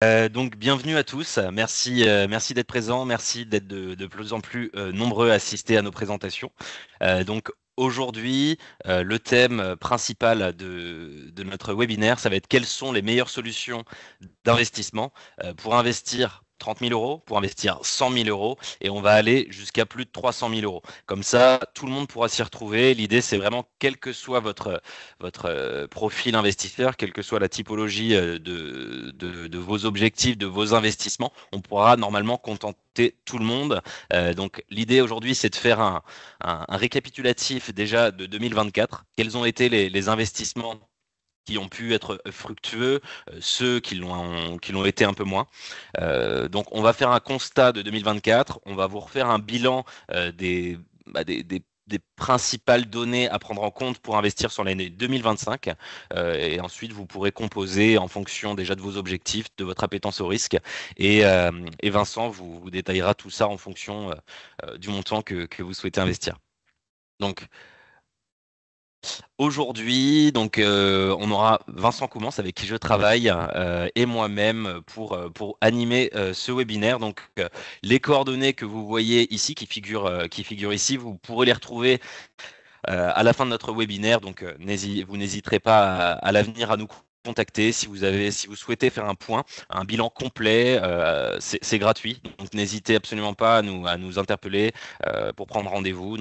Donc bienvenue à tous, merci d'être présents, merci d'être de plus en plus nombreux à assister à nos présentations. Donc aujourd'hui, le thème principal de notre webinaire, ça va être quelles sont les meilleures solutions d'investissement pour investir 30 000 euros, pour investir 100 000 euros, et on va aller jusqu'à plus de 300 000 euros. Comme ça, tout le monde pourra s'y retrouver. L'idée, c'est vraiment, quel que soit votre profil investisseur, quelle que soit la typologie de vos objectifs, de vos investissements, on pourra normalement contenter tout le monde. Donc l'idée aujourd'hui, c'est de faire un récapitulatif déjà de 2024. Quels ont été les investissements qui ont pu être fructueux, ceux qui l'ont été un peu moins. Donc, on va faire un constat de 2024. On va vous refaire un bilan des principales données à prendre en compte pour investir sur l'année 2025. Et ensuite, vous pourrez composer en fonction déjà de vos objectifs, de votre appétence au risque. Et Vincent vous détaillera tout ça en fonction du montant que vous souhaitez investir. Donc, aujourd'hui, on aura Vincent Coumans avec qui je travaille et moi-même pour animer ce webinaire. Les coordonnées que vous voyez ici, qui figurent ici, vous pourrez les retrouver à la fin de notre webinaire. Vous n'hésiterez pas à l'avenir à nous contacter si vous souhaitez faire un point, un bilan complet, c'est gratuit. Donc n'hésitez absolument pas à nous interpeller pour prendre rendez-vous.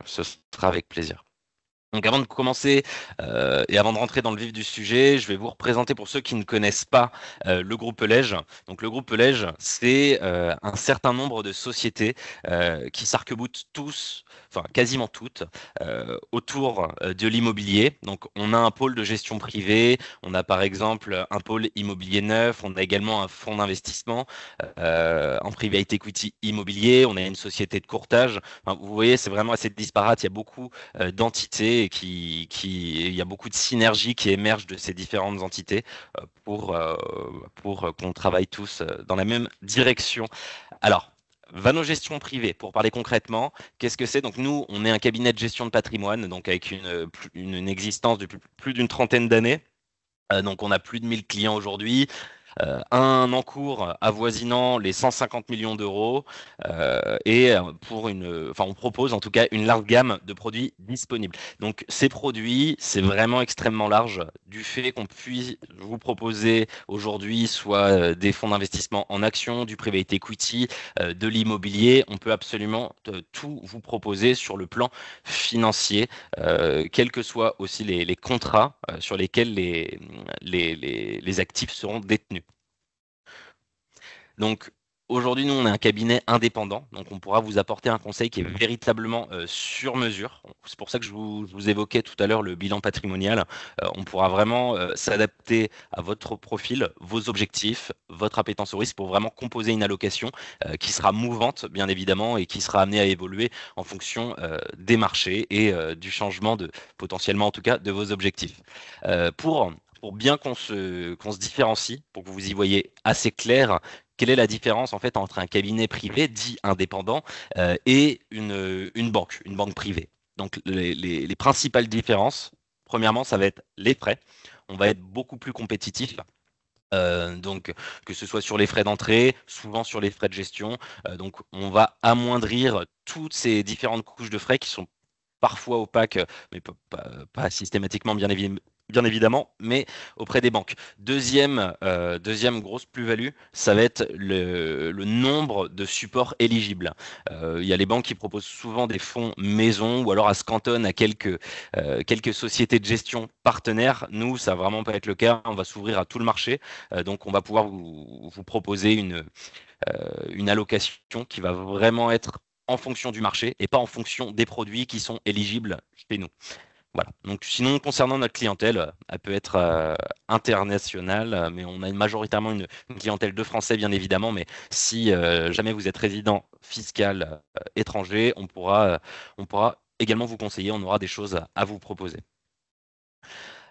Ce sera avec plaisir. Donc avant de commencer et avant de rentrer dans le vif du sujet, je vais vous représenter pour ceux qui ne connaissent pas le groupe Elège. Donc le groupe Elège, c'est un certain nombre de sociétés qui s'arc-boutent tous, enfin quasiment toutes, autour de l'immobilier. Donc on a un pôle de gestion privée, on a par exemple un pôle immobilier neuf, on a également un fonds d'investissement en private equity immobilier, on a une société de courtage. Enfin, vous voyez, c'est vraiment assez disparate, il y a beaucoup d'entités et il y a beaucoup de synergies qui émergent de ces différentes entités pour qu'on travaille tous dans la même direction. Alors, Vano Gestion Privée, pour parler concrètement, qu'est-ce que c'est? Donc nous, on est un cabinet de gestion de patrimoine, donc avec une existence depuis plus d'une trentaine d'années. Donc on a plus de 1000 clients aujourd'hui, un encours avoisinant les 150 millions d'euros on propose en tout cas une large gamme de produits disponibles. Donc ces produits, c'est vraiment extrêmement large du fait qu'on puisse vous proposer aujourd'hui soit des fonds d'investissement en actions, du private equity, de l'immobilier. On peut absolument tout vous proposer sur le plan financier, quels que soient aussi les contrats sur lesquels les actifs seront détenus. Donc aujourd'hui, nous, on est un cabinet indépendant, donc on pourra vous apporter un conseil qui est véritablement sur mesure. C'est pour ça que je vous évoquais tout à l'heure le bilan patrimonial. On pourra vraiment s'adapter à votre profil, vos objectifs, votre appétence au risque pour vraiment composer une allocation qui sera mouvante, bien évidemment, et qui sera amenée à évoluer en fonction des marchés et du changement potentiellement en tout cas, de vos objectifs. Pour bien qu'on se différencie, pour que vous y voyez assez clair, quelle est la différence en fait entre un cabinet privé dit indépendant et une banque privée? Donc les principales différences, premièrement, ça va être les frais. On va être beaucoup plus compétitif. Donc, que ce soit sur les frais d'entrée, souvent sur les frais de gestion. Donc, on va amoindrir toutes ces différentes couches de frais qui sont parfois opaques, mais pas systématiquement, bien évidemment, mais auprès des banques. Deuxième grosse plus-value, ça va être le nombre de supports éligibles. Il y a les banques qui proposent souvent des fonds maison ou alors à se cantonne à quelques sociétés de gestion partenaires. Nous, ça va vraiment pas être le cas. On va s'ouvrir à tout le marché. Donc, on va pouvoir vous proposer une allocation qui va vraiment être en fonction du marché et pas en fonction des produits qui sont éligibles chez nous. Voilà. Donc, sinon, concernant notre clientèle, elle peut être internationale, mais on a majoritairement une clientèle de Français, bien évidemment. Mais si jamais vous êtes résident fiscal étranger, on pourra également vous conseiller. On aura des choses à vous proposer.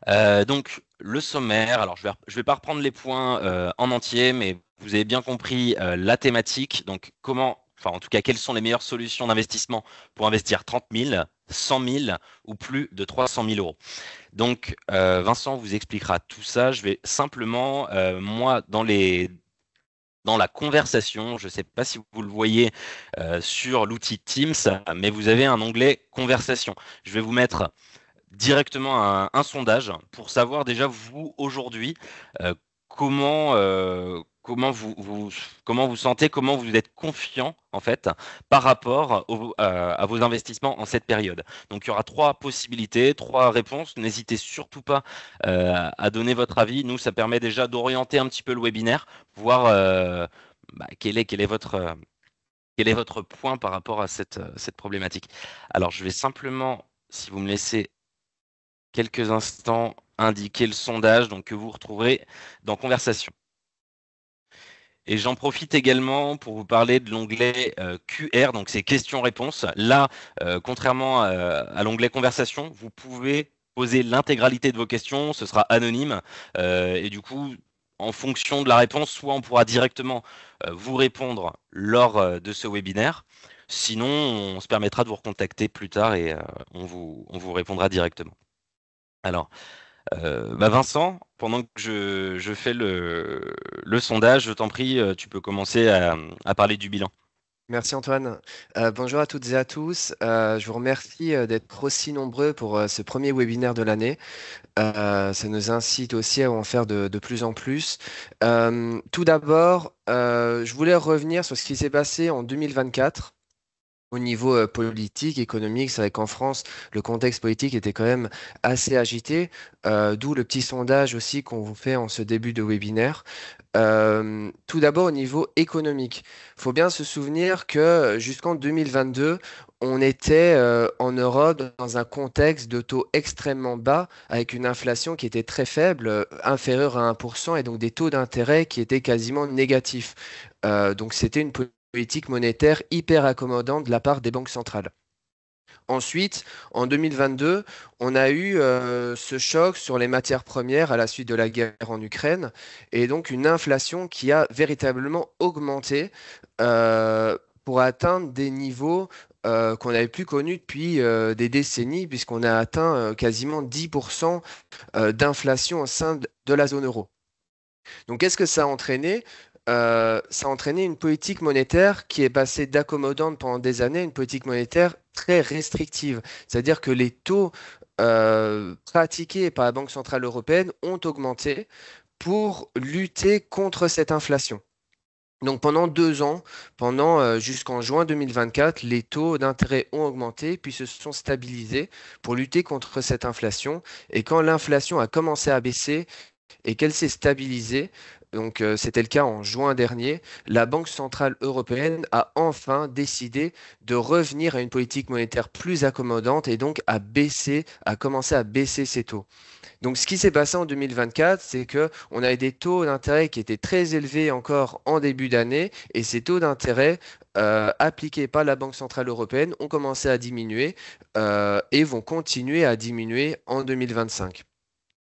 Donc, le sommaire, alors je vais pas reprendre les points en entier, mais vous avez bien compris la thématique. Donc, enfin en tout cas, quelles sont les meilleures solutions d'investissement pour investir 30 000? 100 000 ou plus de 300 000 euros. Donc, Vincent vous expliquera tout ça. Je vais simplement, moi, dans la conversation, je ne sais pas si vous le voyez sur l'outil Teams, mais vous avez un onglet conversation. Je vais vous mettre directement un sondage pour savoir déjà vous aujourd'hui euh, comment vous sentez, comment vous êtes confiant en fait par rapport à vos investissements en cette période. Donc il y aura trois possibilités, trois réponses. N'hésitez surtout pas à donner votre avis. Nous, ça permet déjà d'orienter un petit peu le webinaire, voir quel est votre point par rapport à cette problématique. Alors je vais simplement, si vous me laissez quelques instants, indiquer le sondage donc, que vous retrouverez dans Conversation. Et j'en profite également pour vous parler de l'onglet QR, donc c'est questions-réponses. Là, contrairement à l'onglet Conversation, vous pouvez poser l'intégralité de vos questions, ce sera anonyme. Et du coup, en fonction de la réponse, soit on pourra directement vous répondre lors de ce webinaire, sinon on se permettra de vous recontacter plus tard et on vous répondra directement. Alors, Vincent, pendant que je fais le sondage, je t'en prie, tu peux commencer à parler du bilan. Merci Antoine. Bonjour à toutes et à tous. Je vous remercie d'être aussi nombreux pour ce premier webinaire de l'année. Ça nous incite aussi à en faire de plus en plus. Tout d'abord, je voulais revenir sur ce qui s'est passé en 2024. Au niveau politique, économique, c'est vrai qu'en France, le contexte politique était quand même assez agité, d'où le petit sondage aussi qu'on vous fait en ce début de webinaire. Tout d'abord, au niveau économique, il faut bien se souvenir que jusqu'en 2022, on était en Europe dans un contexte de taux extrêmement bas, avec une inflation qui était très faible, inférieure à 1%, et donc des taux d'intérêt qui étaient quasiment négatifs. Donc c'était une politique monétaire hyper accommodante de la part des banques centrales. Ensuite, en 2022, on a eu ce choc sur les matières premières à la suite de la guerre en Ukraine et donc une inflation qui a véritablement augmenté euh, pour atteindre des niveaux qu'on n'avait plus connus depuis des décennies, puisqu'on a atteint quasiment 10% d'inflation au sein de la zone euro. Donc, qu'est-ce que ça a entraîné? Ça a entraîné une politique monétaire qui est passée d'accommodante pendant des années à une politique monétaire très restrictive. C'est-à-dire que les taux pratiqués par la Banque centrale européenne ont augmenté pour lutter contre cette inflation. Donc pendant 2 ans, pendant jusqu'en juin 2024, les taux d'intérêt ont augmenté puis se sont stabilisés pour lutter contre cette inflation. Et quand l'inflation a commencé à baisser, et qu'elle s'est stabilisée. Donc, c'était le cas en juin dernier. La Banque centrale européenne a enfin décidé de revenir à une politique monétaire plus accommodante et donc à commencer à baisser ses taux. Donc, ce qui s'est passé en 2024, c'est que on avait des taux d'intérêt qui étaient très élevés encore en début d'année et ces taux d'intérêt appliqués par la Banque centrale européenne ont commencé à diminuer et vont continuer à diminuer en 2025.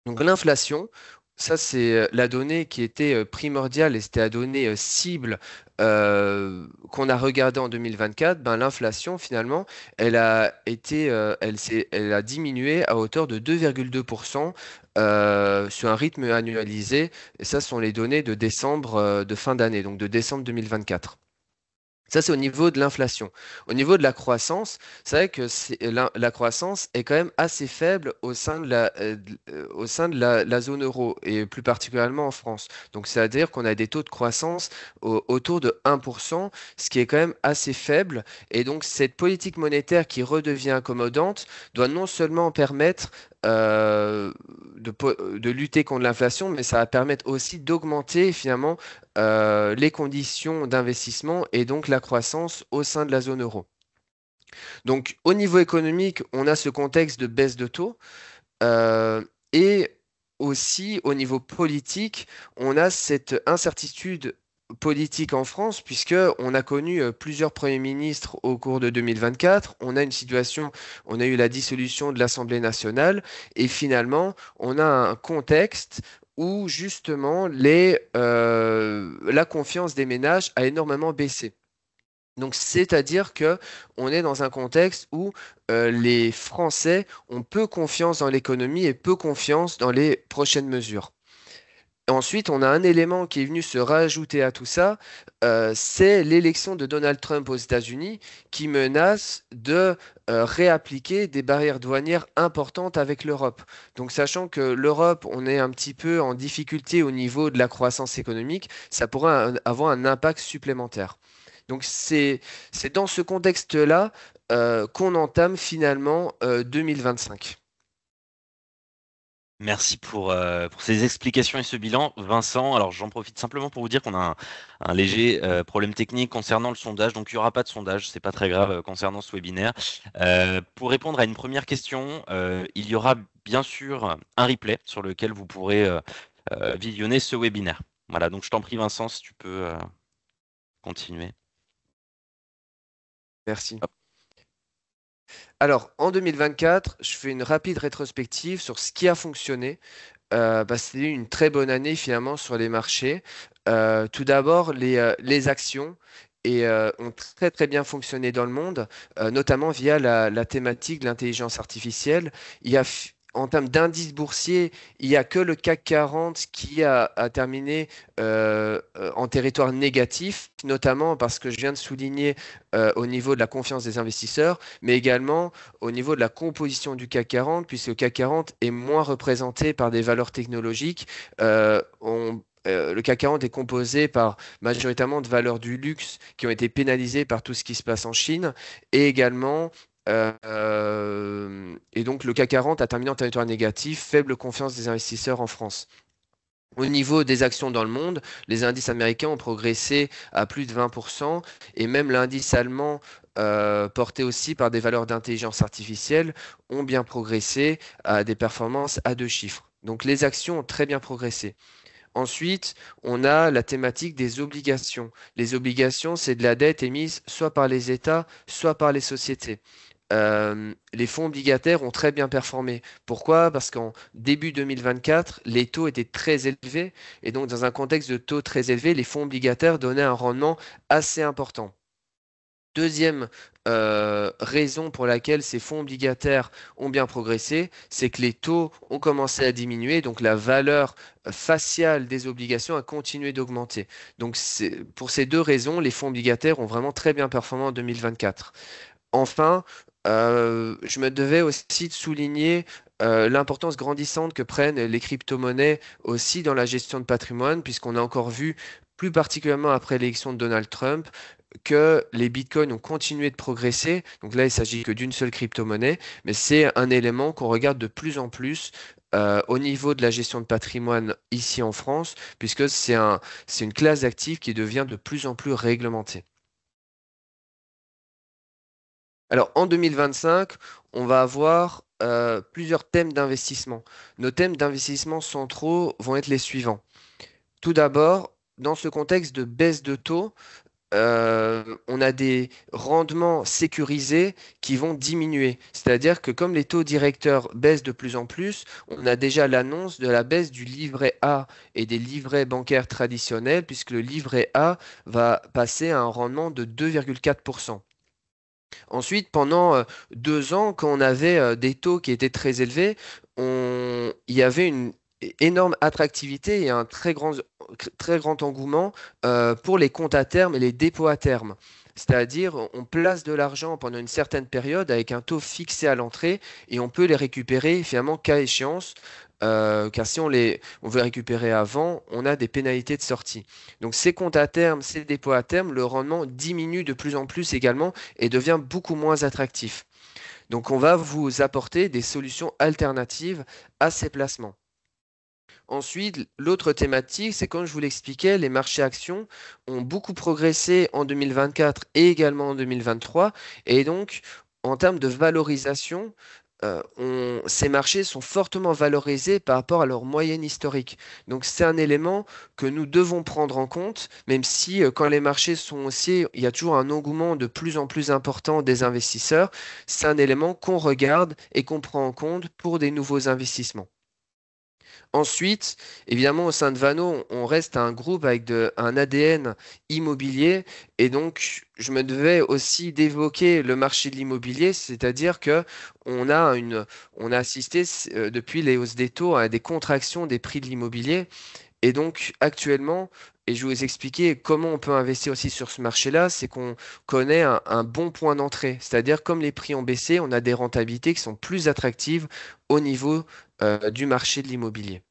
Donc l'inflation, ça c'est la donnée qui était primordiale et c'était la donnée cible qu'on a regardée en 2024. Ben, l'inflation finalement, elle a diminué à hauteur de 2,2% sur un rythme annualisé. Et ça, ce sont les données de décembre de fin d'année, donc de décembre 2024. Ça, c'est au niveau de l'inflation. Au niveau de la croissance, c'est vrai que la croissance est quand même assez faible au sein de la zone euro et plus particulièrement en France. Donc, c'est-à-dire qu'on a des taux de croissance autour de 1%, ce qui est quand même assez faible. Et donc, cette politique monétaire qui redevient accommodante doit non seulement permettre de lutter contre l'inflation, mais ça va permettre aussi d'augmenter finalement les conditions d'investissement et donc la croissance au sein de la zone euro. Donc au niveau économique, on a ce contexte de baisse de taux et aussi au niveau politique, on a cette incertitude politique en France, puisque on a connu plusieurs premiers ministres au cours de 2024. On a une situation, on a eu la dissolution de l'Assemblée nationale, et finalement, on a un contexte où justement la confiance des ménages a énormément baissé. Donc, c'est-à-dire que on est dans un contexte où les Français ont peu confiance dans l'économie et peu confiance dans les prochaines mesures. Ensuite, on a un élément qui est venu se rajouter à tout ça, c'est l'élection de Donald Trump aux États-Unis qui menace de réappliquer des barrières douanières importantes avec l'Europe. Donc, sachant que l'Europe, on est un petit peu en difficulté au niveau de la croissance économique, ça pourrait avoir un impact supplémentaire. Donc, c'est dans ce contexte-là qu'on entame finalement 2025. Merci pour ces explications et ce bilan. Vincent, alors j'en profite simplement pour vous dire qu'on a un léger problème technique concernant le sondage, donc il n'y aura pas de sondage, c'est pas très grave concernant ce webinaire. Pour répondre à une première question, il y aura bien sûr un replay sur lequel vous pourrez visionner ce webinaire. Voilà, donc je t'en prie Vincent, si tu peux continuer. Merci. Hop. Alors, en 2024, je fais une rapide rétrospective sur ce qui a fonctionné. C'était une très bonne année finalement sur les marchés. Tout d'abord, les actions ont très très bien fonctionné dans le monde, notamment via la thématique de l'intelligence artificielle. En termes d'indices boursiers, il n'y a que le CAC 40 qui a terminé en territoire négatif, notamment parce que je viens de souligner au niveau de la confiance des investisseurs, mais également au niveau de la composition du CAC 40, puisque le CAC 40 est moins représenté par des valeurs technologiques. Le CAC 40 est composé par majoritairement de valeurs du luxe qui ont été pénalisées par tout ce qui se passe en Chine et également et donc le CAC 40 a terminé en territoire négatif, faible confiance des investisseurs en France. Au niveau des actions dans le monde, les indices américains ont progressé à plus de 20% et même l'indice allemand, porté aussi par des valeurs d'intelligence artificielle, ont bien progressé à des performances à deux chiffres. Donc les actions ont très bien progressé. Ensuite, on a la thématique des obligations. Les obligations, c'est de la dette émise soit par les États, soit par les sociétés. Les fonds obligataires ont très bien performé. Pourquoi? Parce qu'en début 2024, les taux étaient très élevés et donc dans un contexte de taux très élevés, les fonds obligataires donnaient un rendement assez important. Deuxième raison pour laquelle ces fonds obligataires ont bien progressé, c'est que les taux ont commencé à diminuer, donc la valeur faciale des obligations a continué d'augmenter. Donc pour ces deux raisons, les fonds obligataires ont vraiment très bien performé en 2024. Enfin, je me devais aussi de souligner l'importance grandissante que prennent les crypto-monnaies aussi dans la gestion de patrimoine, puisqu'on a encore vu, plus particulièrement après l'élection de Donald Trump, que les bitcoins ont continué de progresser. Donc là, il s'agit que d'une seule crypto-monnaie, mais c'est un élément qu'on regarde de plus en plus au niveau de la gestion de patrimoine ici en France, puisque c'est une classe d'actifs qui devient de plus en plus réglementée. Alors, en 2025, on va avoir plusieurs thèmes d'investissement. Nos thèmes d'investissement centraux vont être les suivants. Tout d'abord, dans ce contexte de baisse de taux, on a des rendements sécurisés qui vont diminuer. C'est-à-dire que comme les taux directeurs baissent de plus en plus, on a déjà l'annonce de la baisse du livret A et des livrets bancaires traditionnels, puisque le livret A va passer à un rendement de 2,4%. Ensuite, pendant 2 ans, quand on avait des taux qui étaient très élevés, il y avait une énorme attractivité et un très grand engouement pour les comptes à terme et les dépôts à terme. C'est-à-dire, on place de l'argent pendant une certaine période avec un taux fixé à l'entrée et on peut les récupérer finalement qu'à échéance, car si on veut les récupérer avant, on a des pénalités de sortie. Donc ces comptes à terme, ces dépôts à terme, le rendement diminue de plus en plus également et devient beaucoup moins attractif. Donc on va vous apporter des solutions alternatives à ces placements. Ensuite, l'autre thématique, c'est comme je vous l'expliquais, les marchés actions ont beaucoup progressé en 2024 et également en 2023. Et donc, en termes de valorisation, ces marchés sont fortement valorisés par rapport à leur moyenne historique. Donc, c'est un élément que nous devons prendre en compte, même si quand les marchés sont haussiers, il y a toujours un engouement de plus en plus important des investisseurs. C'est un élément qu'on regarde et qu'on prend en compte pour des nouveaux investissements. Ensuite, évidemment, au sein de Vano, on reste un groupe avec un ADN immobilier et donc je me devais aussi d'évoquer le marché de l'immobilier, c'est-à-dire que on a on a assisté depuis les hausses des taux à des contractions des prix de l'immobilier et donc actuellement, et je vais vous expliquer comment on peut investir aussi sur ce marché-là, c'est qu'on connaît un bon point d'entrée, c'est-à-dire comme les prix ont baissé, on a des rentabilités qui sont plus attractives au niveau du marché de l'immobilier.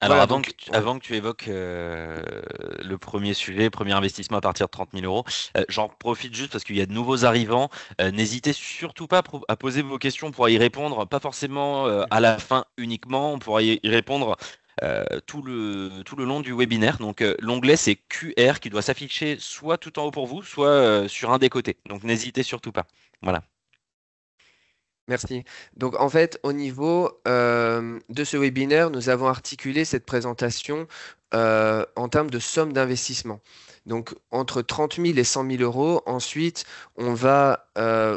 Alors Voilà, donc, ouais. avant que tu évoques le premier sujet, premier investissement à partir de 30 000 euros, j'en profite juste parce qu'il y a de nouveaux arrivants. N'hésitez surtout pas à poser vos questions, on pourra y répondre, pas forcément à Mhm. la fin uniquement, on pourra y répondre tout le long du webinaire. Donc l'onglet c'est QR qui doit s'afficher soit tout en haut pour vous, soit sur un des côtés. Donc n'hésitez surtout pas. Voilà. Merci. Donc, en fait, au niveau de ce webinaire, nous avons articulé cette présentation en termes de somme d'investissement. Donc, entre 30 000 et 100 000 euros. Ensuite, on va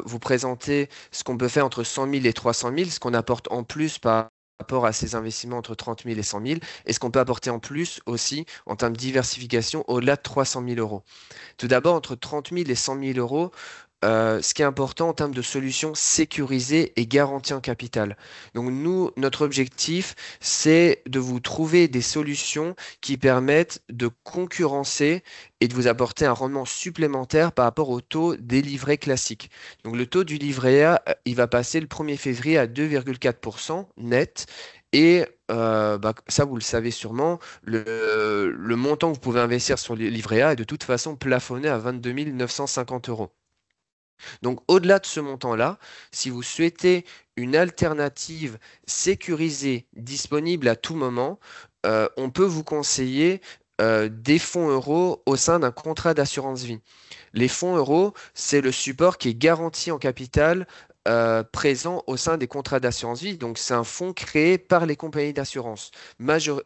vous présenter ce qu'on peut faire entre 100 000 et 300 000, ce qu'on apporte en plus par rapport à ces investissements entre 30 000 et 100 000, et ce qu'on peut apporter en plus aussi en termes de diversification au-delà de 300 000 euros. Tout d'abord, entre 30 000 et 100 000 euros, ce qui est important en termes de solutions sécurisées et garanties en capital. Donc nous, notre objectif, c'est de vous trouver des solutions qui permettent de concurrencer et de vous apporter un rendement supplémentaire par rapport au taux des livrets classiques. Donc le taux du livret A, il va passer le 1er février à 2,4% net. Et ça, vous le savez sûrement, le montant que vous pouvez investir sur le livret A est de toute façon plafonné à 22 950 euros. Donc, au-delà de ce montant-là, si vous souhaitez une alternative sécurisée, disponible à tout moment, on peut vous conseiller des fonds euros au sein d'un contrat d'assurance vie. Les fonds euros, c'est le support qui est garanti en capital présent au sein des contrats d'assurance vie. Donc, c'est un fonds créé par les compagnies d'assurance.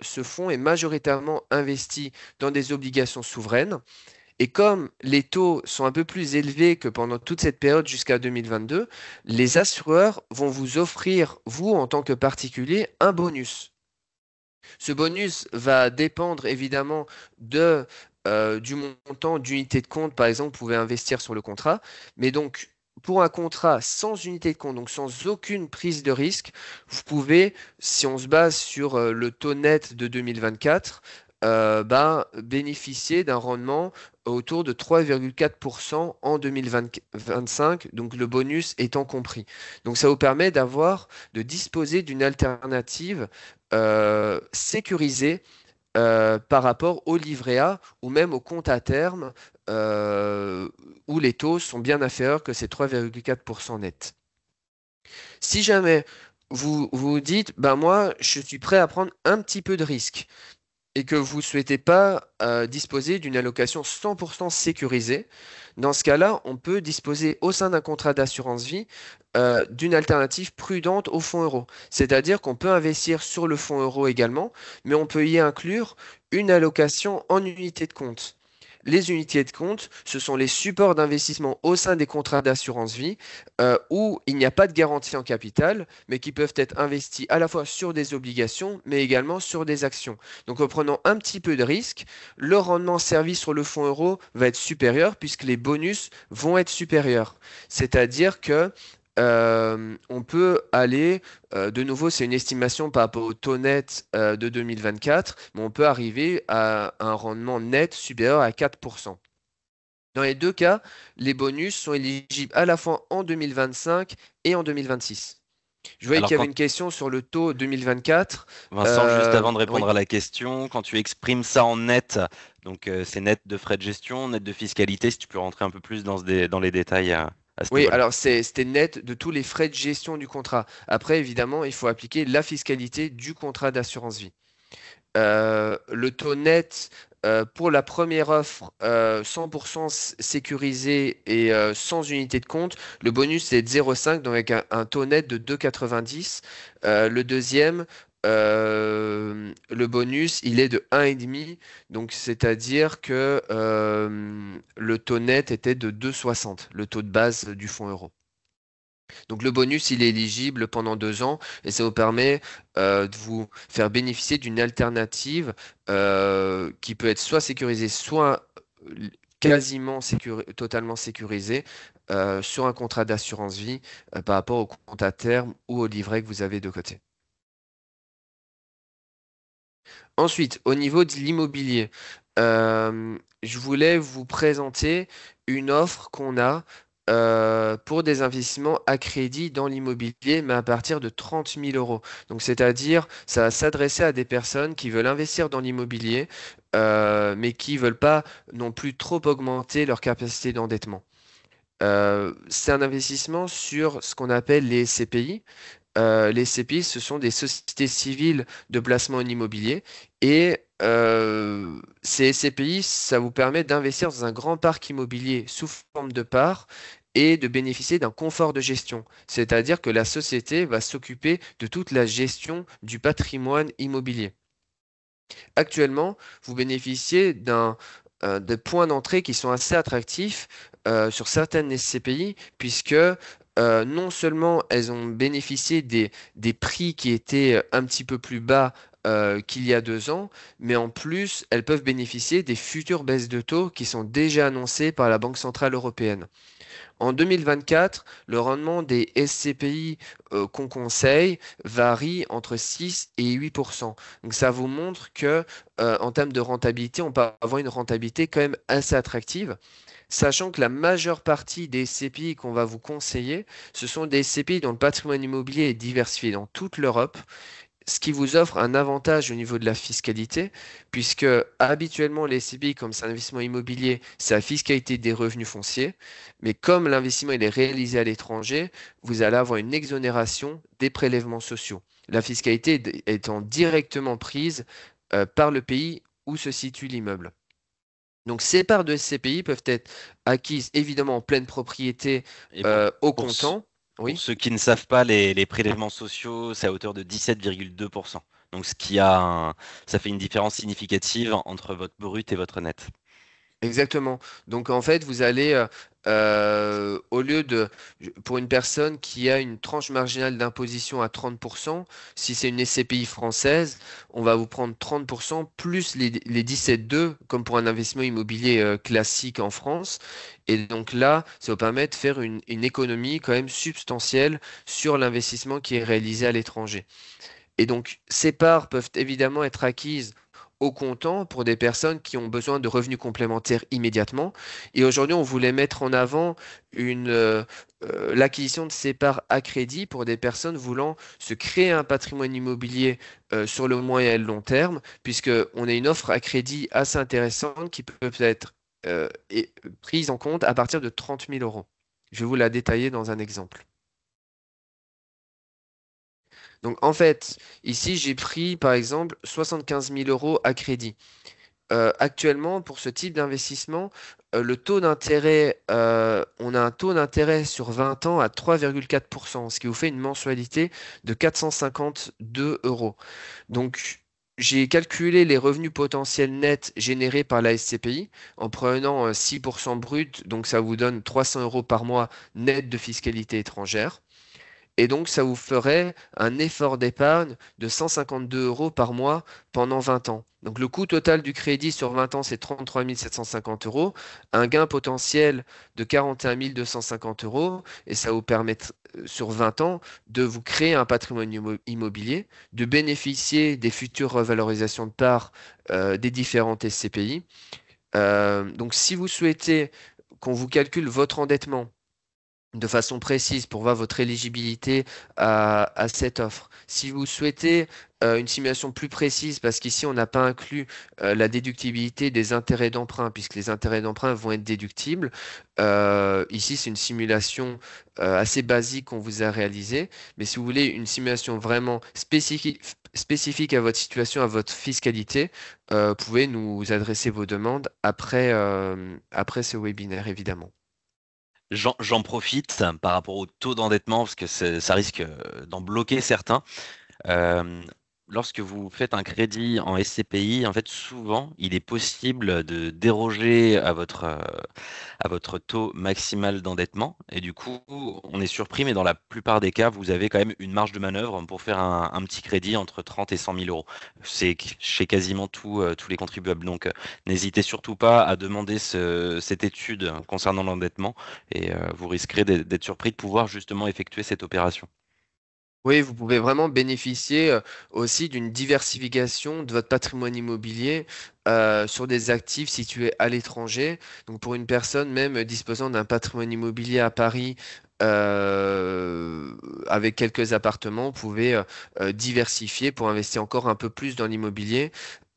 Ce fonds est majoritairement investi dans des obligations souveraines. Et comme les taux sont un peu plus élevés que pendant toute cette période jusqu'à 2022, les assureurs vont vous offrir, vous en tant que particulier, un bonus. Ce bonus va dépendre évidemment du montant d'unité de compte, par exemple, vous pouvez investir sur le contrat. Mais donc, pour un contrat sans unité de compte, donc sans aucune prise de risque, vous pouvez, si on se base sur le taux net de 2024, bénéficier d'un rendement autour de 3,4% en 2025, donc le bonus étant compris. Donc ça vous permet de disposer d'une alternative sécurisée par rapport au livret A ou même au compte à terme euh, où les taux sont bien inférieurs que ces 3,4% net. Si jamais vous dites, ben moi, je suis prêt à prendre un petit peu de risque et que vous ne souhaitez pas disposer d'une allocation 100% sécurisée, dans ce cas-là, on peut disposer au sein d'un contrat d'assurance vie d'une alternative prudente au fonds euro. C'est-à-dire qu'on peut investir sur le fonds euro également, mais on peut y inclure une allocation en unité de compte. Les unités de compte, ce sont les supports d'investissement au sein des contrats d'assurance vie où il n'y a pas de garantie en capital, mais qui peuvent être investis à la fois sur des obligations, mais également sur des actions. Donc en prenant un petit peu de risque, le rendement servi sur le fonds euro va être supérieur puisque les bonus vont être supérieurs. C'est-à-dire que on peut aller, de nouveau, c'est une estimation par rapport au taux net de 2024, mais on peut arriver à un rendement net supérieur à 4%. Dans les deux cas, les bonus sont éligibles à la fois en 2025 et en 2026. Je voyais Alors qu'il y avait quand une question sur le taux 2024. Vincent, juste avant de Oui. répondre à la question, quand tu exprimes ça en net, donc c'est net de frais de gestion, net de fiscalité, si tu peux rentrer un peu plus dans les détails à ce Oui, niveau-là. alors c'était net de tous les frais de gestion du contrat. Après, évidemment, il faut appliquer la fiscalité du contrat d'assurance vie. Le taux net pour la première offre 100% sécurisé et sans unité de compte, le bonus est de 0,5, donc avec un taux net de 2,90. Le deuxième, le bonus, il est de 1,5, donc c'est-à-dire que le taux net était de 2,60, le taux de base du fonds euro. Donc le bonus, il est éligible pendant 2 ans et ça vous permet de vous faire bénéficier d'une alternative qui peut être soit sécurisée, soit quasiment totalement sécurisée sur un contrat d'assurance vie par rapport au compte à terme ou au livret que vous avez de côté. Ensuite, au niveau de l'immobilier, je voulais vous présenter une offre qu'on a pour des investissements à crédit dans l'immobilier, mais à partir de 30 000 euros. Donc, c'est-à-dire, ça va s'adresser à des personnes qui veulent investir dans l'immobilier, mais qui ne veulent pas non plus trop augmenter leur capacité d'endettement. C'est un investissement sur ce qu'on appelle les CPI. Les CPI, ce sont des sociétés civiles de placement en immobilier. Et ces CPI, ça vous permet d'investir dans un grand parc immobilier sous forme de parts et de bénéficier d'un confort de gestion. C'est-à-dire que la société va s'occuper de toute la gestion du patrimoine immobilier. Actuellement, vous bénéficiez de points d'entrée qui sont assez attractifs sur certaines SCPI, puisque non seulement elles ont bénéficié des prix qui étaient un petit peu plus bas qu'il y a 2 ans, mais en plus, elles peuvent bénéficier des futures baisses de taux qui sont déjà annoncées par la Banque centrale européenne. En 2024, le rendement des SCPI qu'on conseille varie entre 6 et 8%. Donc ça vous montre que en termes de rentabilité, on peut avoir une rentabilité quand même assez attractive, sachant que la majeure partie des SCPI qu'on va vous conseiller, ce sont des SCPI dont le patrimoine immobilier est diversifié dans toute l'Europe, ce qui vous offre un avantage au niveau de la fiscalité, puisque habituellement les SCPI, comme c'est un investissement immobilier, c'est la fiscalité des revenus fonciers, mais comme l'investissement il est réalisé à l'étranger, vous allez avoir une exonération des prélèvements sociaux. La fiscalité étant directement prise par le pays où se situe l'immeuble. Donc ces parts de SCPI peuvent être acquises évidemment en pleine propriété Et au pour, ce- comptant. pour Oui. ceux qui ne savent pas, les prélèvements sociaux, c'est à hauteur de 17,2%. Donc, ça fait une différence significative entre votre brut et votre net. Exactement. Donc en fait, vous allez, au lieu de, pour une personne qui a une tranche marginale d'imposition à 30%, si c'est une SCPI française, on va vous prendre 30% plus les 17,2 comme pour un investissement immobilier classique en France. Et donc là, ça va vous permettre de faire une économie quand même substantielle sur l'investissement qui est réalisé à l'étranger. Et donc, ces parts peuvent évidemment être acquises au comptant pour des personnes qui ont besoin de revenus complémentaires immédiatement. Et aujourd'hui, on voulait mettre en avant l'acquisition de ces parts à crédit pour des personnes voulant se créer un patrimoine immobilier sur le moyen et le long terme, puisqu'on a une offre à crédit assez intéressante qui peut être prise en compte à partir de 30 000 euros. Je vais vous la détailler dans un exemple. Donc en fait, ici, j'ai pris par exemple 75 000 euros à crédit. Actuellement, pour ce type d'investissement, le taux d'intérêt, on a un taux d'intérêt sur 20 ans à 3,4%, ce qui vous fait une mensualité de 452 euros. Donc, j'ai calculé les revenus potentiels nets générés par la SCPI en prenant 6% brut, donc ça vous donne 300 euros par mois net de fiscalité étrangère. Et donc, ça vous ferait un effort d'épargne de 152 euros par mois pendant 20 ans. Donc, le coût total du crédit sur 20 ans, c'est 33 750 euros, un gain potentiel de 41 250 euros, et ça vous permet sur 20 ans de vous créer un patrimoine immobilier, de bénéficier des futures revalorisations de parts des différentes SCPI. Donc, si vous souhaitez qu'on vous calcule votre endettement, de façon précise pour voir votre éligibilité à cette offre. Si vous souhaitez une simulation plus précise, parce qu'ici on n'a pas inclus la déductibilité des intérêts d'emprunt, puisque les intérêts d'emprunt vont être déductibles, ici c'est une simulation assez basique qu'on vous a réalisée, mais si vous voulez une simulation vraiment spécifique à votre situation, à votre fiscalité, vous pouvez nous adresser vos demandes après ce webinaire, évidemment. J'en profite par rapport au taux d'endettement, parce que ça risque d'en bloquer certains. Euh, lorsque vous faites un crédit en SCPI, en fait, souvent, il est possible de déroger à votre taux maximal d'endettement. Et du coup, on est surpris, mais dans la plupart des cas, vous avez quand même une marge de manœuvre pour faire un petit crédit entre 30 et 100 000 euros. C'est chez quasiment tous les contribuables. Donc, n'hésitez surtout pas à demander cette étude concernant l'endettement et vous risquerez d'être surpris de pouvoir justement effectuer cette opération. Oui, vous pouvez vraiment bénéficier aussi d'une diversification de votre patrimoine immobilier sur des actifs situés à l'étranger. Donc pour une personne même disposant d'un patrimoine immobilier à Paris euh, avec quelques appartements, vous pouvez diversifier pour investir encore un peu plus dans l'immobilier.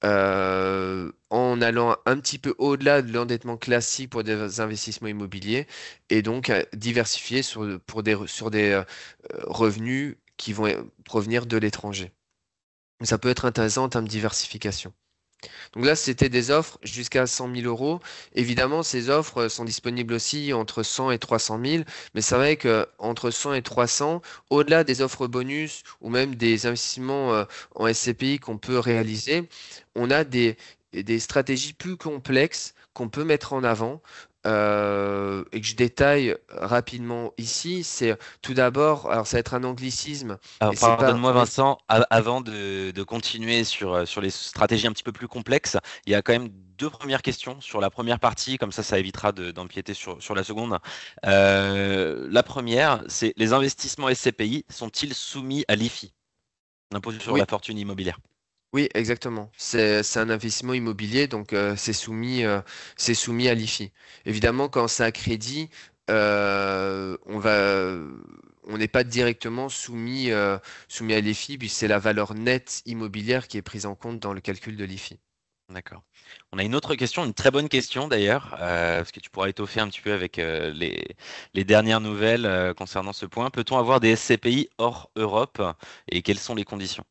En allant un petit peu au-delà de l'endettement classique pour des investissements immobiliers et donc diversifier sur des revenus qui vont provenir de l'étranger. Ça peut être intéressant en termes de diversification. Donc là, c'était des offres jusqu'à 100 000 euros. Évidemment, ces offres sont disponibles aussi entre 100 et 300 000, mais c'est vrai qu'entre 100 et 300, au-delà des offres bonus ou même des investissements en SCPI qu'on peut réaliser, on a des stratégies plus complexes qu'on peut mettre en avant. Et que je détaille rapidement ici, c'est tout d'abord, alors ça va être un anglicisme, Alors, et c'est pas pardonne-moi Vincent, avant de continuer sur les stratégies un petit peu plus complexes, il y a quand même deux premières questions sur la première partie, comme ça évitera d'empiéter sur la seconde. La première, c'est les investissements SCPI sont-ils soumis à l'IFI, l'impôt sur oui, la fortune immobilière? oui, exactement. C'est un investissement immobilier, donc c'est soumis à l'IFI. Évidemment, quand c'est à crédit, on n'est pas directement soumis à l'IFI, puis c'est la valeur nette immobilière qui est prise en compte dans le calcul de l'IFI. D'accord. On a une autre question, une très bonne question d'ailleurs, parce que tu pourras étoffer un petit peu avec les dernières nouvelles concernant ce point. Peut-on avoir des SCPI hors Europe et quelles sont les conditions?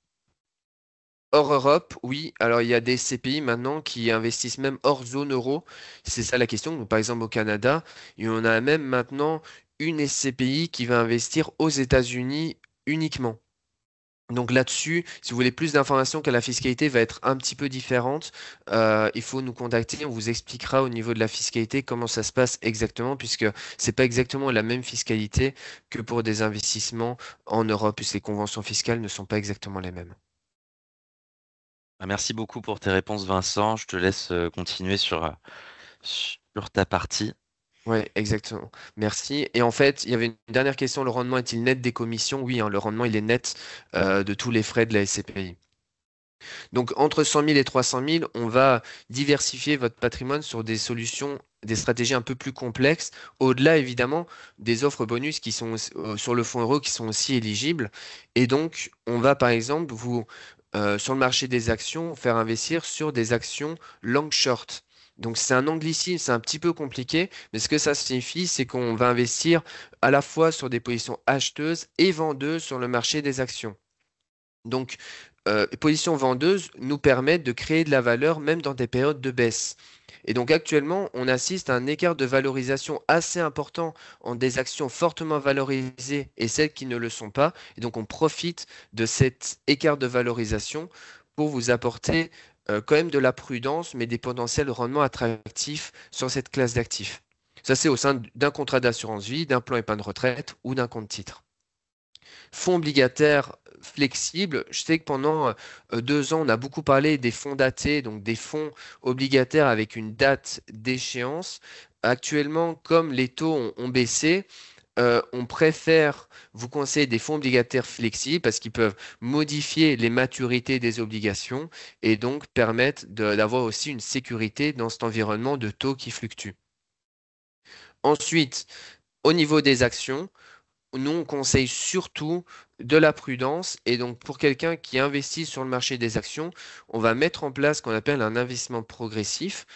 Hors Europe, oui. Alors, il y a des CPI maintenant qui investissent même hors zone euro. C'est ça la question. Donc, par exemple, au Canada, il y en a même maintenant une SCPI qui va investir aux États-Unis uniquement. Donc là-dessus, si vous voulez plus d'informations, que la fiscalité va être un petit peu différente, il faut nous contacter. On vous expliquera au niveau de la fiscalité comment ça se passe exactement, puisque c'est pas exactement la même fiscalité que pour des investissements en Europe, puisque les conventions fiscales ne sont pas exactement les mêmes. Ah, merci beaucoup pour tes réponses, Vincent. Je te laisse continuer sur ta partie. Oui, exactement. Merci. Et en fait, il y avait une dernière question. Le rendement est-il net des commissions? Oui, hein, le rendement, il est net de tous les frais de la SCPI. Donc, entre 100 000 et 300 000, on va diversifier votre patrimoine sur des solutions, des stratégies un peu plus complexes, au-delà, évidemment, des offres bonus qui sont sur le fonds euro qui sont aussi éligibles. Et donc, on va, par exemple, sur le marché des actions, faire investir sur des actions long short. Donc c'est un anglicisme, c'est un petit peu compliqué, mais ce que ça signifie, c'est qu'on va investir à la fois sur des positions acheteuses et vendeuses sur le marché des actions. Donc, les positions vendeuses nous permettent de créer de la valeur même dans des périodes de baisse. Et donc actuellement, on assiste à un écart de valorisation assez important entre des actions fortement valorisées et celles qui ne le sont pas. Et donc on profite de cet écart de valorisation pour vous apporter quand même de la prudence, mais des potentiels rendements attractifs sur cette classe d'actifs. Ça, c'est au sein d'un contrat d'assurance vie, d'un plan épargne retraite ou d'un compte titre. Fonds obligataires flexibles. Je sais que pendant 2 ans, on a beaucoup parlé des fonds datés, donc des fonds obligataires avec une date d'échéance. Actuellement, comme les taux ont baissé, on préfère vous conseiller des fonds obligataires flexibles parce qu'ils peuvent modifier les maturités des obligations et donc permettre d'avoir aussi une sécurité dans cet environnement de taux qui fluctue. Ensuite, au niveau des actions, nous, on conseille surtout de la prudence. Et donc, pour quelqu'un qui investit sur le marché des actions, on va mettre en place ce qu'on appelle un investissement progressif.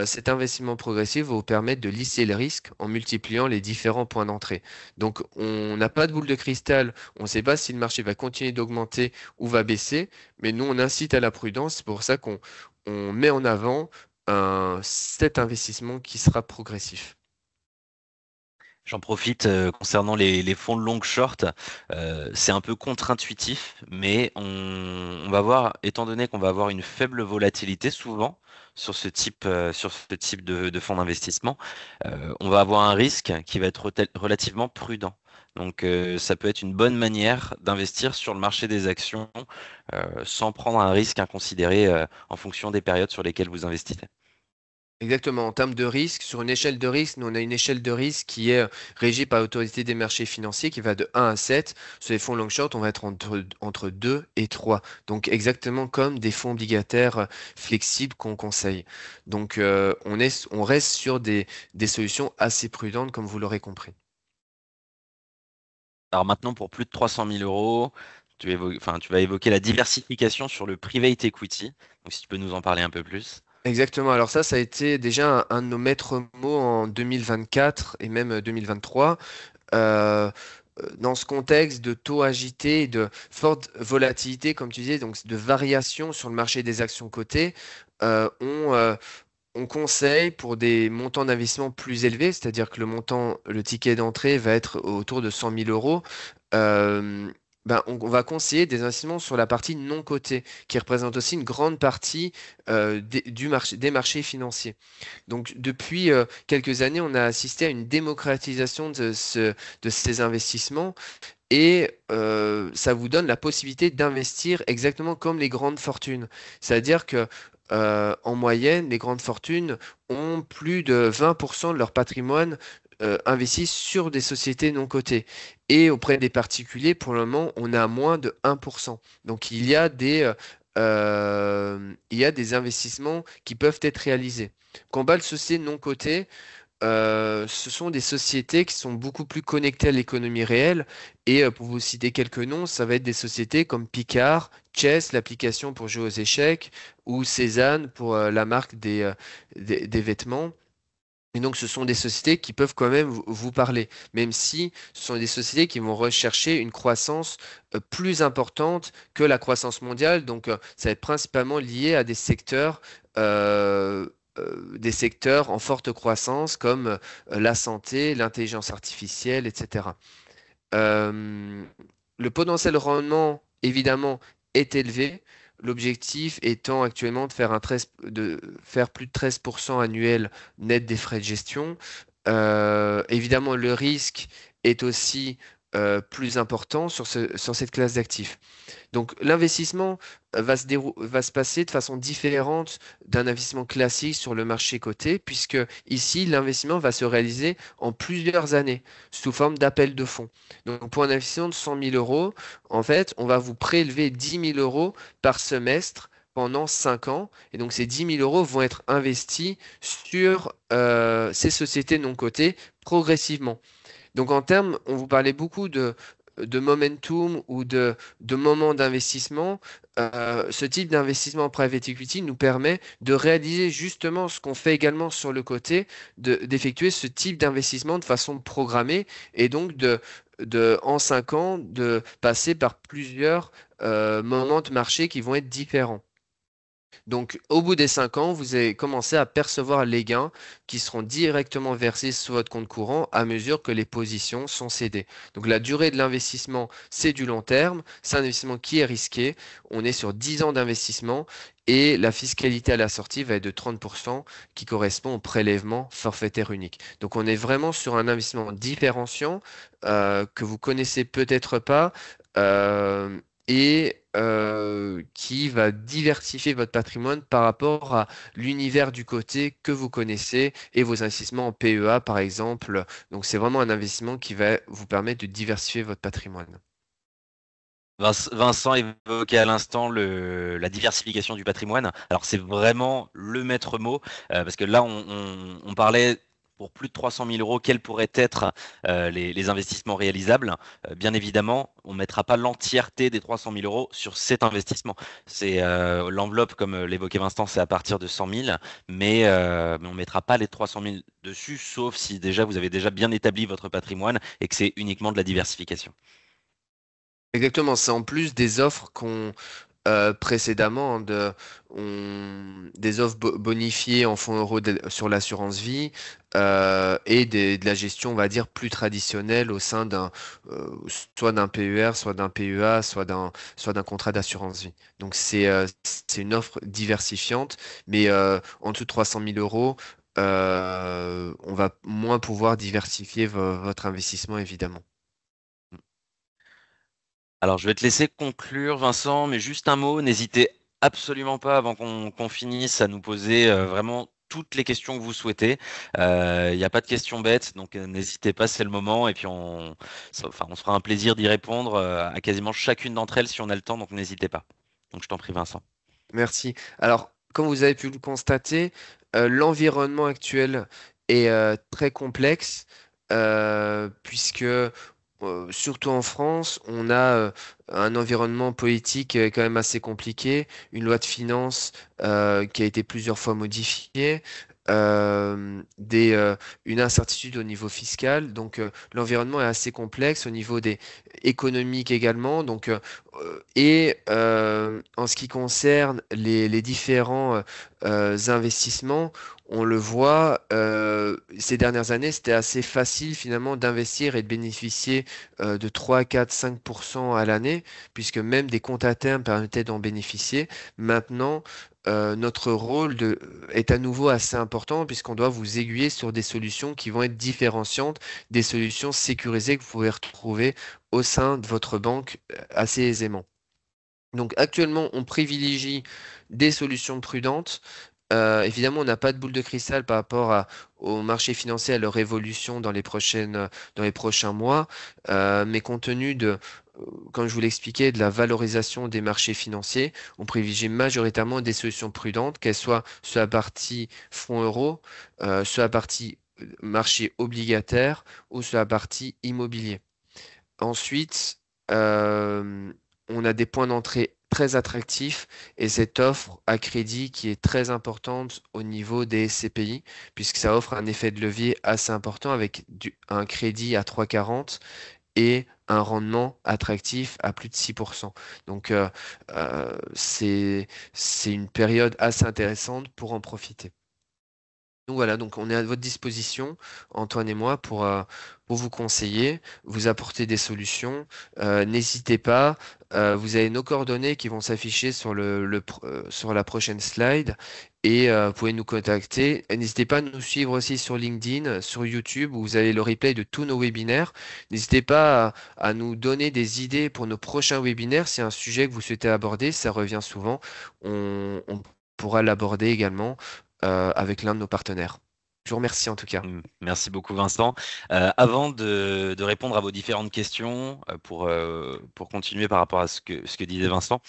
Cet investissement progressif va vous permettre de lisser le risque en multipliant les différents points d'entrée. Donc, on n'a pas de boule de cristal. On ne sait pas si le marché va continuer d'augmenter ou va baisser. Mais nous, on incite à la prudence. C'est pour ça qu'on met en avant cet investissement qui sera progressif. J'en profite concernant les fonds de long short. C'est un peu contre-intuitif, mais on va voir, étant donné qu'on va avoir une faible volatilité souvent sur ce type de fonds d'investissement, on va avoir un risque qui va être relativement prudent. Donc, ça peut être une bonne manière d'investir sur le marché des actions sans prendre un risque inconsidéré en fonction des périodes sur lesquelles vous investissez. Exactement. En termes de risque, sur une échelle de risque, nous on a une échelle de risque qui est régie par l'autorité des marchés financiers qui va de 1 à 7. Sur les fonds long short, on va être entre 2 et 3. Donc exactement comme des fonds obligataires flexibles qu'on conseille. Donc on reste sur des solutions assez prudentes comme vous l'aurez compris. Alors maintenant, pour plus de 300 000 euros, tu vas évoquer la diversification sur le private equity. Donc, si tu peux nous en parler un peu plus. Exactement. Alors ça a été déjà un de nos maîtres mots en 2024 et même 2023. Euh, Dans ce contexte de taux agités, de forte volatilité, comme tu disais, donc de variations sur le marché des actions cotées, euh, on, euh, on conseille pour des montants d'investissement plus élevés, c'est-à-dire que le ticket d'entrée va être autour de 100 000 euros. euh, on va conseiller des investissements sur la partie non cotée, qui représente aussi une grande partie des marchés financiers. Donc, depuis quelques années, on a assisté à une démocratisation de ces investissements et ça vous donne la possibilité d'investir exactement comme les grandes fortunes. C'est-à-dire que en moyenne, les grandes fortunes ont plus de 20% de leur patrimoine investi sur des sociétés non cotées. Et auprès des particuliers, pour le moment, on a moins de 1%. Donc il y a des investissements qui peuvent être réalisés. Quand on parle de sociétés non cotées, ce sont des sociétés qui sont beaucoup plus connectées à l'économie réelle. Et pour vous citer quelques noms, ça va être des sociétés comme Picard, Chess, l'application pour jouer aux échecs, ou Cézanne pour la marque des vêtements. Et donc, ce sont des sociétés qui peuvent quand même vous parler, même si ce sont des sociétés qui vont rechercher une croissance plus importante que la croissance mondiale. Donc, ça va être principalement lié à euh, des secteurs en forte croissance comme la santé, l'intelligence artificielle, etc. Euh, le potentiel rendement, évidemment, est élevé. L'objectif étant actuellement de faire plus de 13% annuel net des frais de gestion. Évidemment, le risque est aussi plus important sur cette classe d'actifs. Donc l'investissement va se passer de façon différente d'un investissement classique sur le marché coté, puisque ici, l'investissement va se réaliser en plusieurs années sous forme d'appel de fonds. Donc pour un investissement de 100 000 euros, en fait, on va vous prélever 10 000 euros par semestre pendant 5 ans. Et donc ces 10 000 euros vont être investis sur ces sociétés non cotées progressivement. Donc en termes, on vous parlait beaucoup de momentum ou de moment d'investissement. Ce type d'investissement en private equity nous permet de réaliser justement ce qu'on fait également sur le côté, d'effectuer ce type d'investissement de façon programmée et donc en 5 ans, de passer par plusieurs moments de marché qui vont être différents. Donc, au bout des 5 ans, vous allez commencer à percevoir les gains qui seront directement versés sur votre compte courant à mesure que les positions sont cédées. Donc, la durée de l'investissement, c'est du long terme. C'est un investissement qui est risqué. On est sur 10 ans d'investissement et la fiscalité à la sortie va être de 30% qui correspond au prélèvement forfaitaire unique. Donc, on est vraiment sur un investissement différenciant que vous connaissez peut-être pas. Qui va diversifier votre patrimoine par rapport à l'univers du côté que vous connaissez et vos investissements en PEA, par exemple. Donc, c'est vraiment un investissement qui va vous permettre de diversifier votre patrimoine. Vincent évoquait à l'instant la diversification du patrimoine. Alors c'est vraiment le maître mot, parce que là on parlait pour plus de 300 000 euros, quels pourraient être les investissements réalisables. Bien évidemment, on ne mettra pas l'entièreté des 300 000 euros sur cet investissement. C'est l'enveloppe, comme l'évoquait Vincent, c'est à partir de 100 000, mais on ne mettra pas les 300 000 dessus, sauf si déjà vous avez déjà bien établi votre patrimoine et que c'est uniquement de la diversification. Exactement, c'est en plus des offres précédemment, hein, des offres bonifiées en fonds euros sur l'assurance vie, et de la gestion, on va dire, plus traditionnelle au sein euh, soit d'un PER, soit d'un PEA, soit d'un contrat d'assurance vie. Donc c'est une offre diversifiante, mais en dessous de 300 000 euros, on va moins pouvoir diversifier votre investissement, évidemment. Alors, je vais te laisser conclure, Vincent, mais juste un mot. N'hésitez absolument pas, avant qu'on finisse, à nous poser vraiment toutes les questions que vous souhaitez. Il n'y a pas de questions bêtes, donc n'hésitez pas, c'est le moment. Et puis, enfin, on se fera un plaisir d'y répondre à quasiment chacune d'entre elles si on a le temps, donc n'hésitez pas. Donc, je t'en prie, Vincent. Merci. Alors, comme vous avez pu le constater, l'environnement actuel est très complexe, puisque, surtout en France, on a un environnement politique quand même assez compliqué, une loi de finances qui a été plusieurs fois modifiée, une incertitude au niveau fiscal. Donc, l'environnement est assez complexe au niveau des économiques également. Donc, en ce qui concerne les différents investissements, on le voit, ces dernières années, c'était assez facile finalement d'investir et de bénéficier de 3, 4, 5% à l'année, puisque même des comptes à terme permettaient d'en bénéficier. Maintenant, notre est à nouveau assez important, puisqu'on doit vous aiguiller sur des solutions qui vont être différenciantes, des solutions sécurisées que vous pouvez retrouver au sein de votre banque assez aisément. Donc actuellement, on privilégie des solutions prudentes. Évidemment, on n'a pas de boule de cristal par rapport au marché financier, à leur évolution dans les prochains mois, mais compte tenu comme je vous l'expliquais, de la valorisation des marchés financiers, on privilégie majoritairement des solutions prudentes, qu'elles soient sur la partie fonds euros, sur la partie marché obligataire ou sur la partie immobilier. Ensuite, euh, on a des points d'entrée très attractifs et cette offre à crédit qui est très importante au niveau des CPI, puisque ça offre un effet de levier assez important avec un crédit à 3,40 et un rendement attractif à plus de 6%. Donc, c'est une période assez intéressante pour en profiter. Donc voilà, donc on est à votre disposition, Antoine et moi, pour vous conseiller, vous apporter des solutions. N'hésitez pas, vous avez nos coordonnées qui vont s'afficher sur la prochaine slide et vous pouvez nous contacter. Et n'hésitez pas à nous suivre aussi sur LinkedIn, sur YouTube, où vous avez le replay de tous nos webinaires. N'hésitez pas à nous donner des idées pour nos prochains webinaires. Si y a un sujet que vous souhaitez aborder, ça revient souvent. On pourra l'aborder également avec l'un de nos partenaires. Je vous remercie en tout cas. Merci beaucoup, Vincent. Avant de répondre à vos différentes questions, pour continuer par rapport à ce que disait Vincent,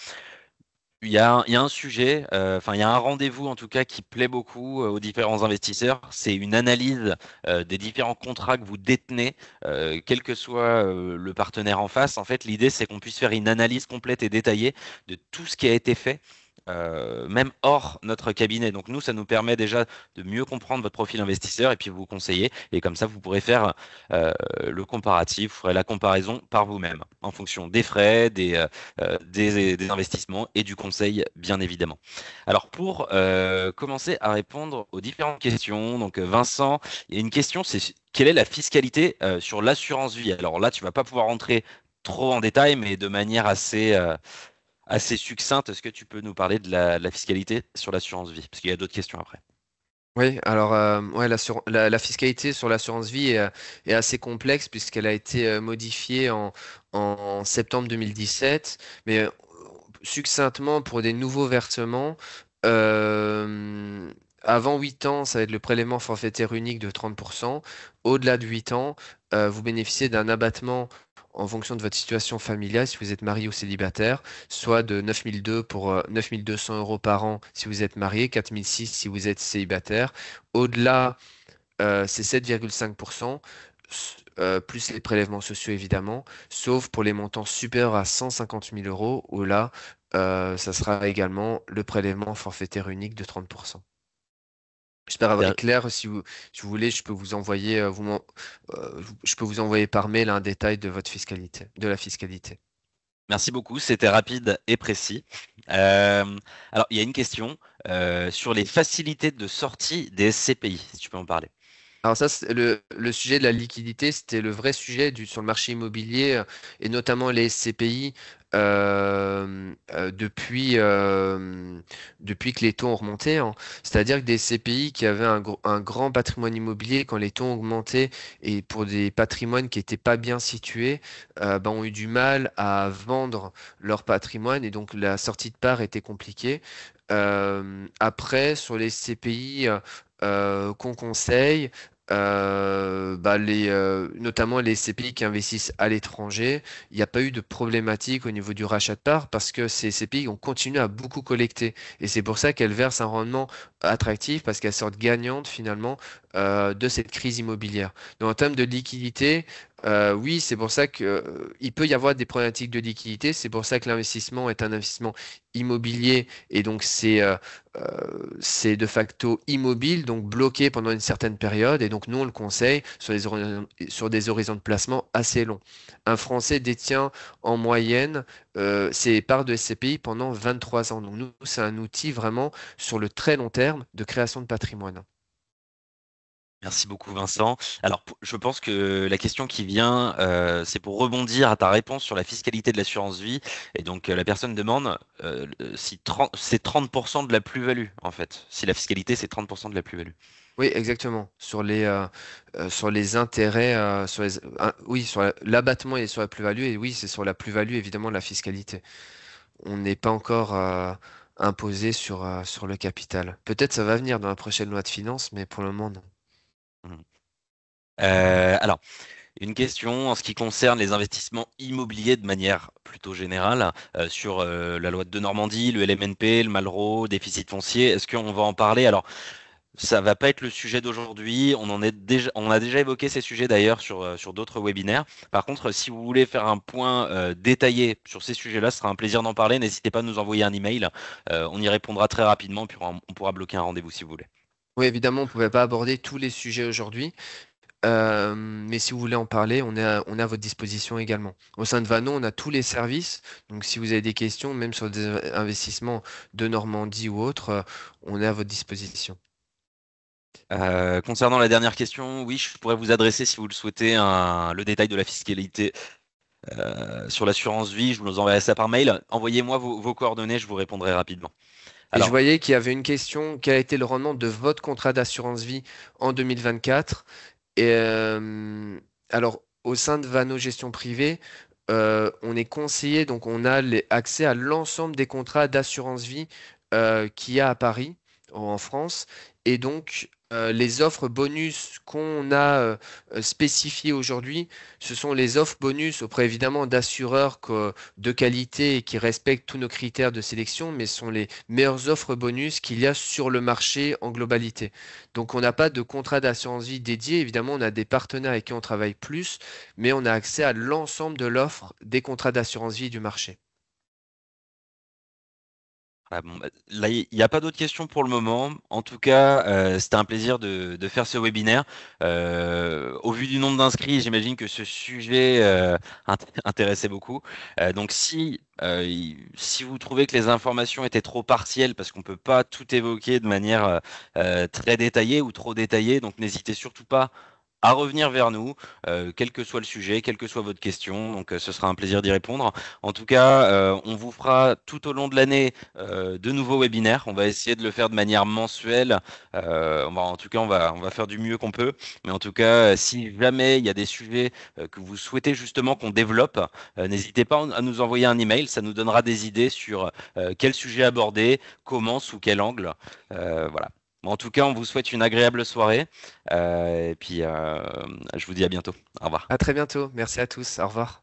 il y a un sujet, enfin il y a un rendez-vous en tout cas qui plaît beaucoup aux différents investisseurs. C'est une analyse des différents contrats que vous détenez, quel que soit le partenaire en face. En fait, l'idée c'est qu'on puisse faire une analyse complète et détaillée de tout ce qui a été fait. Même hors notre cabinet. Donc nous, ça nous permet déjà de mieux comprendre votre profil investisseur et puis vous conseiller. Et comme ça, vous pourrez faire le comparatif, vous ferez la comparaison par vous-même en fonction des frais, des investissements et du conseil, bien évidemment. Alors, pour commencer à répondre aux différentes questions, donc Vincent, il y a une question, c'est quelle est la fiscalité sur l'assurance vie? Alors là, tu vas pas pouvoir rentrer trop en détail, mais de manière assez succincte. Est-ce que tu peux nous parler de la fiscalité sur l'assurance vie? Parce qu'il y a d'autres questions après. Oui, alors ouais, la fiscalité sur l'assurance vie est assez complexe puisqu'elle a été modifiée en septembre 2017. Mais succinctement, pour des nouveaux versements, euh, avant 8 ans, ça va être le prélèvement forfaitaire unique de 30%. Au-delà de 8 ans, vous bénéficiez d'un abattement en fonction de votre situation familiale, si vous êtes marié ou célibataire, soit de 9002 pour 9200 euros par an si vous êtes marié, 4006 si vous êtes célibataire. Au-delà, c'est 7,5%, plus les prélèvements sociaux évidemment, sauf pour les montants supérieurs à 150 000 euros, où là, ça sera également le prélèvement forfaitaire unique de 30%. J'espère avoir été clair. Si vous voulez, je peux vous envoyer, je peux vous envoyer par mail un détail de votre fiscalité, de la fiscalité. Merci beaucoup, c'était rapide et précis. Euh, alors, il y a une question sur les facilités de sortie des SCPI, si tu peux en parler. Alors ça, c'est le sujet de la liquidité, c'était le vrai sujet sur le marché immobilier et notamment les SCPI depuis que les taux ont remonté, hein. C'est-à-dire que des SCPI qui avaient un grand patrimoine immobilier, quand les taux ont augmenté et pour des patrimoines qui n'étaient pas bien situés, ben, ont eu du mal à vendre leur patrimoine et donc la sortie de part était compliquée. Après, sur les SCPI qu'on conseille, bah, notamment les CPI qui investissent à l'étranger, il n'y a pas eu de problématique au niveau du rachat de parts parce que ces CPI ont continué à beaucoup collecter. Et c'est pour ça qu'elles versent un rendement attractif parce qu'elles sortent gagnantes finalement de cette crise immobilière. Donc en termes de liquidité, oui, c'est pour ça que, il peut y avoir des problématiques de liquidité. C'est pour ça que l'investissement est un investissement immobilier et donc c'est de facto immobile, donc bloqué pendant une certaine période, et donc nous on le conseille sur des horizons de placement assez longs. Un Français détient en moyenne ses parts de SCPI pendant 23 ans. Donc nous, c'est un outil vraiment sur le très long terme de création de patrimoine. Merci beaucoup, Vincent. Alors, je pense que la question qui vient, c'est pour rebondir à ta réponse sur la fiscalité de l'assurance vie. Et donc, la personne demande si c'est 30% de la plus-value, en fait. Si la fiscalité, c'est 30% de la plus-value. Oui, exactement. Sur les intérêts, oui, sur l'abattement et sur la plus-value, et oui, c'est sur la plus-value, évidemment, la fiscalité. On n'est pas encore imposé sur le capital. Peut-être ça va venir dans la prochaine loi de finances, mais pour le moment, non. Mhm. Alors, une question en ce qui concerne les investissements immobiliers de manière plutôt générale sur la loi de Normandie, le LMNP, le Malraux, déficit foncier. Est-ce qu'on va en parler? Alors, ça va pas être le sujet d'aujourd'hui. On a déjà évoqué ces sujets d'ailleurs sur d'autres webinaires. Par contre, si vous voulez faire un point détaillé sur ces sujets-là, ce sera un plaisir d'en parler. N'hésitez pas à nous envoyer un email. On y répondra très rapidement, puis on pourra bloquer un rendez-vous si vous voulez. Oui, évidemment, on ne pouvait pas aborder tous les sujets aujourd'hui, mais si vous voulez en parler, on est à votre disposition également. Au sein de Vano, on a tous les services, donc si vous avez des questions, même sur des investissements de Normandie ou autres, on est à votre disposition. Concernant la dernière question, oui, je pourrais vous adresser, si vous le souhaitez, le détail de la fiscalité sur l'assurance vie. Je vous enverrai ça par mail. Envoyez-moi vos coordonnées, je vous répondrai rapidement. Et je Alors, voyais qu'il y avait une question, quel a été le rendement de votre contrat d'assurance vie en 2024? Et alors, au sein de Vano Gestion Privée, on est conseillé, donc on a accès à l'ensemble des contrats d'assurance vie qu'il y a à Paris, en France. Et donc, les offres bonus qu'on a spécifiées aujourd'hui, ce sont les offres bonus auprès évidemment d'assureurs de qualité et qui respectent tous nos critères de sélection, mais ce sont les meilleures offres bonus qu'il y a sur le marché en globalité. Donc, on n'a pas de contrat d'assurance vie dédié. Évidemment, on a des partenaires avec qui on travaille plus, mais on a accès à l'ensemble de l'offre des contrats d'assurance vie du marché. voilà, bon, bah, là, il n'y a pas d'autres questions pour le moment. En tout cas, c'était un plaisir de faire ce webinaire. Au vu du nombre d'inscrits, j'imagine que ce sujet intéressait beaucoup. Donc, si vous trouvez que les informations étaient trop partielles, parce qu'on ne peut pas tout évoquer de manière très détaillée ou trop détaillée, donc n'hésitez surtout pas à revenir vers nous, quel que soit le sujet, quelle que soit votre question. Donc, ce sera un plaisir d'y répondre. En tout cas, on vous fera tout au long de l'année de nouveaux webinaires. On va essayer de le faire de manière mensuelle. En tout cas, on va faire du mieux qu'on peut. Mais en tout cas, si jamais il y a des sujets que vous souhaitez justement qu'on développe, n'hésitez pas à nous envoyer un email. Ça nous donnera des idées sur quel sujet aborder, comment, sous quel angle. Voilà. En tout cas, on vous souhaite une agréable soirée. Et puis, je vous dis à bientôt. Au revoir. À très bientôt. Merci à tous. Au revoir.